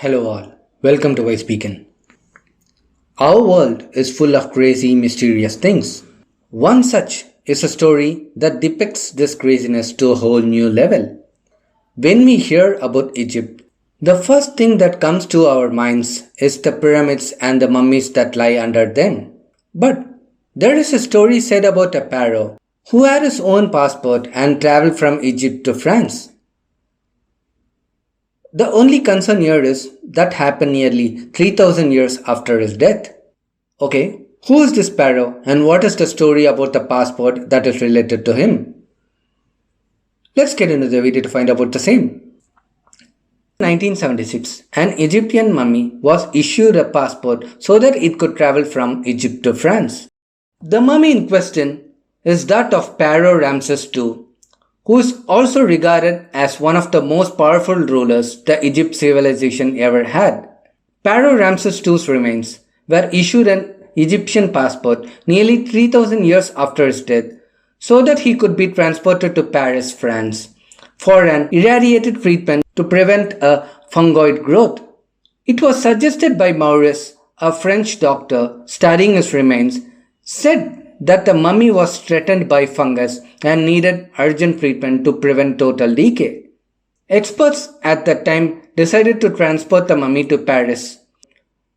Hello all, welcome to Wise Beacon. Our world is full of crazy, mysterious things. One such is a story that depicts this craziness to a whole new level. When we hear about Egypt, the first thing that comes to our minds is the pyramids and the mummies that lie under them. But there is a story said about a pharaoh who had his own passport and traveled from Egypt to France. The only concern here is that happened nearly 3000 years after his death. Okay, who is this pharaoh and what is the story about the passport that is related to him? Let's get into the video to find about the same. In 1976, an Egyptian mummy was issued a passport so that it could travel from Egypt to France. The mummy in question is that of Pharaoh Ramses II, who is also regarded as one of the most powerful rulers the Egypt civilization ever had. Pharaoh Ramses II's remains were issued an Egyptian passport nearly 3000 years after his death so that he could be transported to Paris, France, for an irradiated treatment to prevent a fungoid growth. It was suggested by Maurice, a French doctor studying his remains, said that the mummy was threatened by fungus and needed urgent treatment to prevent total decay. Experts at that time decided to transport the mummy to Paris,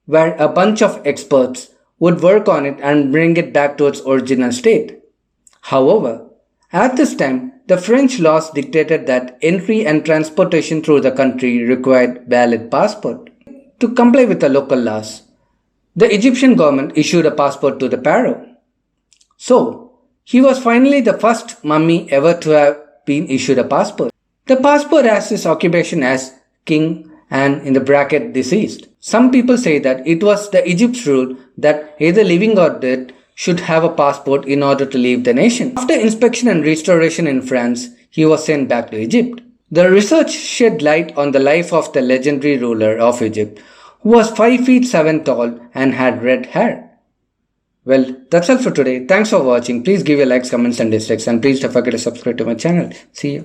where a bunch of experts would work on it and bring it back to its original state. However, at this time, the French laws dictated that entry and transportation through the country required valid passport. To comply with the local laws, the Egyptian government issued a passport to the pharaoh. So, he was finally the first mummy ever to have been issued a passport. The passport has his occupation as king and in the bracket deceased. Some people say that it was the Egypt's rule that either living or dead should have a passport in order to leave the nation. After inspection and restoration in France, he was sent back to Egypt. The research shed light on the life of the legendary ruler of Egypt, who was 5 feet 7 tall and had red hair. Well, that's all for today. Thanks for watching. Please give your likes, comments and dislikes, and please don't forget to subscribe to my channel. See you.